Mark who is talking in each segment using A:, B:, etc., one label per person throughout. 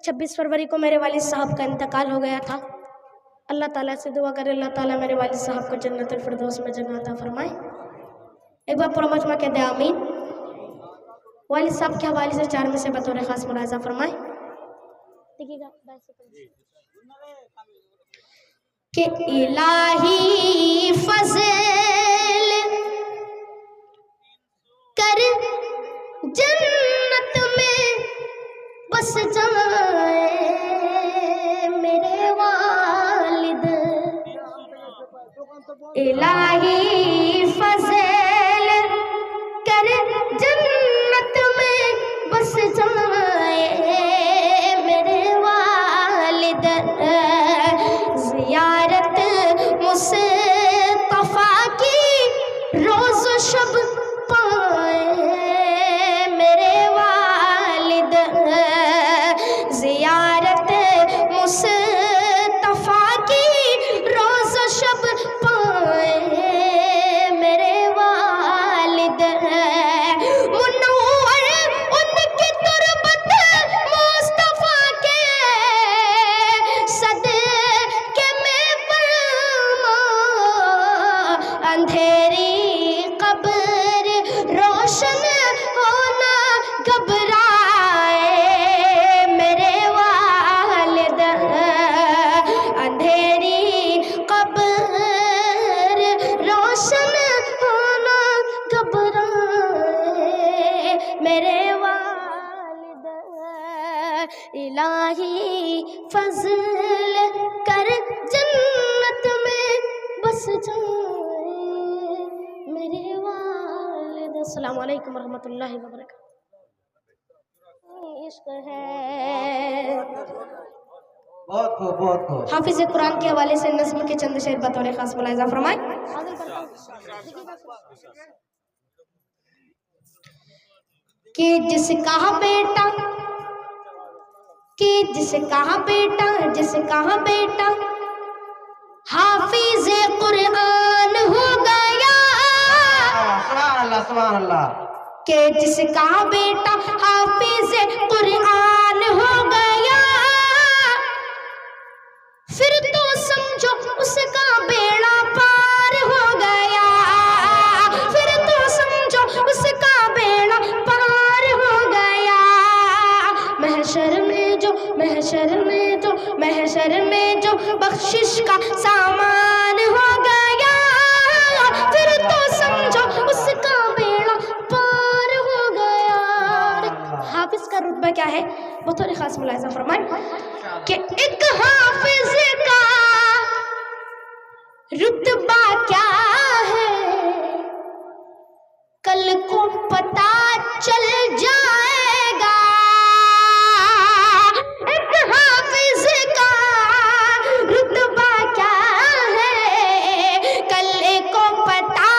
A: 26 फरवरी को मेरे वालिद साहब का इंतकाल हो गया था। अल्लाह ताला से दुआ करे अल्लाह ताला मेरे वालिद साहब को जन्नतुल फिरदौस में जगह अता फरमाए। एक बार पूरा मजमा कहते हैं आमीन। वालिद साहब के हवाले से 4 में से बतौर खास मुलाहिज़ा फरमाए। देखिएगा कि इलाही फज़ल कर जन्नत में बस जाए मेरे वालिद। इलाही फज़ल कर जन्नत में बस जाए मेरे वालिद। ज़ियारत मुस्तफ़ा की रोज़ शब पाए मेरे वालिद। ज़ियारत मुस्तफ़ा की रोज़ शब पाए मेरे वालिद। मुनव्वर उनकी तुरबत मुस्तफ़ा के सदके में फरमा अंधेरी कब्र रोशन होना घबराए मेरे वालिद। अंधेरी कब्र रोशन होना घबराए मेरे वालिद। इलाही फज़ल कर जन्नत में बस जाए मेरे वालिद। अस्सलामु अलैकुम वरहमतुल्लाहि वबरकातुहू। इश्क है
B: बहुत खूब।
A: हाफिज़ कुरान के हवाले से नज़्म के चंद शेर बतौर खास मुलाहिज़ा फरमाए। कि जिसका बेटा हाफिज़ कुरान हो गया।
B: सुभान अल्लाह सुभान अल्लाह।
A: कि जिसका बेटा हाफिज़ कुरान हो गया फिर तो समझो उसका बेड़ा पार हो गया। फिर तो समझो उसका बेड़ा पार हो गया। महशर में जो बख्शिश का सामान हो गया फिर तो समझो उसका बेड़ा पार हो गया। हाफिज का रुतबा क्या है वो थोड़ी खास मुलाहिज़ा फरमाए कि एक हाफिज का रुतबा क्या है कल को पता चल जाएगा। एक हाफिज का रुतबा क्या है कल को पता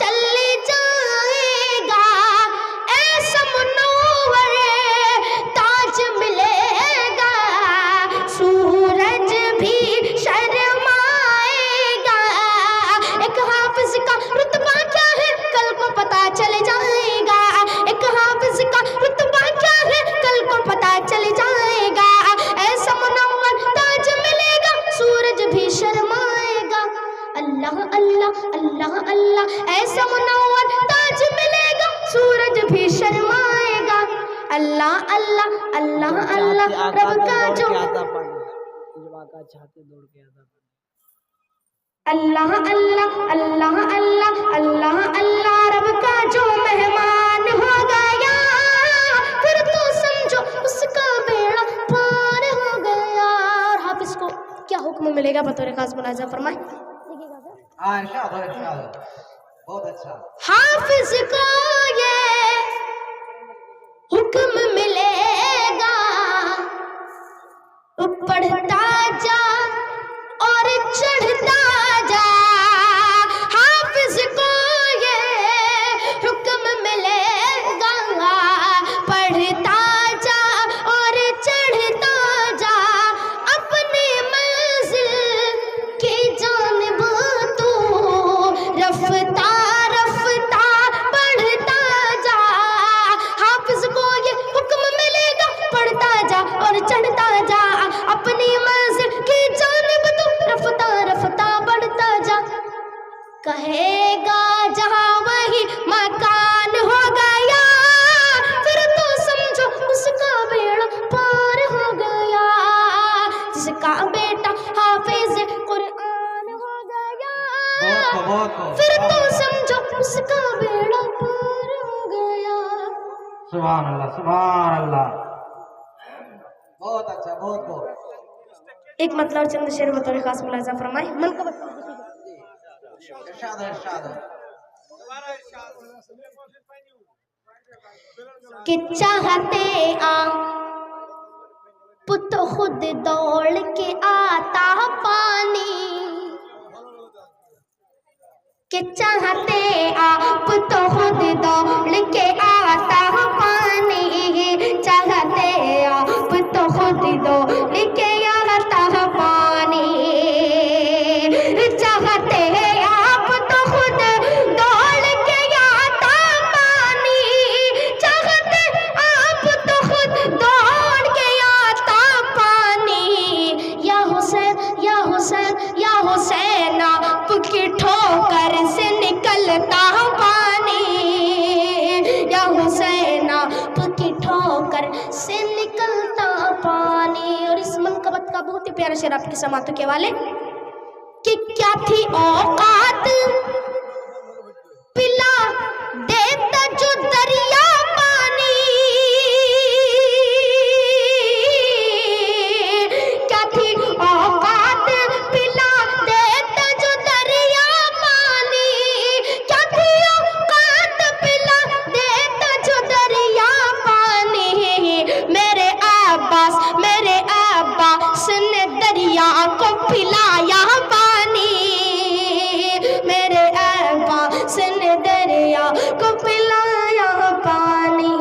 A: चल जाएगा। ऐसा मुनव्वर ताज मिलेगा सूरज भी शर्माएगा। एक हाफिज का रुतबा क्या है कल को पता चल जाएगा। एक हाफिज का रुतबा क्या है कल को पता चल जाएगा। ऐसा मुनव्वर ताज मिलेगा सूरज भी शर्माएगा। अल्लाह अल्लाह अल्लाह अल्लाह ऐसा मुनव्वर ताज मिलेगा सूरज भी शर्माएगा। अल्लाह अल्लाह अल्लाह अल्लाह रब का जो अल्लाह अल्लाह अल्लाह अल्लाह अल्लाह अल्लाह रब का जो मेहमान हो गया फिर तो समझो उसका बेड़ा पार हो गया। और हाफिज को क्या हुक्म मिलेगा बतौर खास मुलाहिज़ा फरमाए।
B: बहुत अच्छा।
A: हाफिज को ये हुक्म मिलेगा पढ़ता जा और चढ़ता जा। हाफिज को ये हुक्म मिलेगा पढ़ता जा और चढ़ता जा। अपनी मंजिल की जानिब तू रफ्ता रफ्ता बढ़ता जा। हाफिज को ये हुक्म और चढ़ता जा, अपनी मंजिल की जानिब तू रफ्ता रफ्ता बढ़ता जा। कहेगा जहां वही मकान हो गया, फिर तो समझो उसका बेड़ा पार हो गया। जिसका बेटा हाफिज कुरान हो गया, फिर तो समझो उसका बेड़ा पार हो गया।
B: सुभान अल्लाह, सुभान अल्लाह। बहुत अच्छा, बहुत बहुत।
A: एक मतलब चंद शेर बतौर खास मुलाजा फरमाए। मन का
B: इरशाद है, इरशाद है।
A: कि चाहते आ पुत खुद दौड़ के आता पानी, कि चाहते आ पुत खुद दौड़ के आता पानी, चाहते आ पुत खुद दौड़ के आता पानी, चाहते आप तो खुद दौड़ के आता पानी, चाहते आप तो खुद दौड़ के आता पानी। या हुसैन या हुसैन या हुसैन आप की ठोकर से निकलता पानी, या हुसैन आप की ठोकर से निकलता पानी। और इस मनकबत का बहुत ही प्यारा शेर आपके समातों के वाले कि क्या थी औकात पिला देता जो दरिया पानी, क्या थी औकात पिला देता जो दरिया पानी, क्या थी औकात पिला देता जो दरिया पानी। मेरे अब्बास ने दरिया को पिलाया पानी, मेरे अब्बास ने दरिया को पिलाया पानी।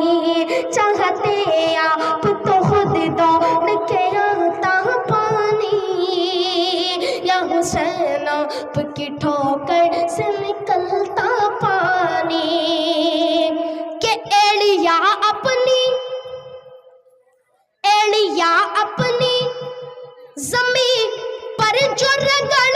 A: चाहते आप तो खुद दौड़ के आता पानी, या हुसैन आपकी ठोकर से निकलता पानी। के एड़िया अपनी जमीन पर जो रगड़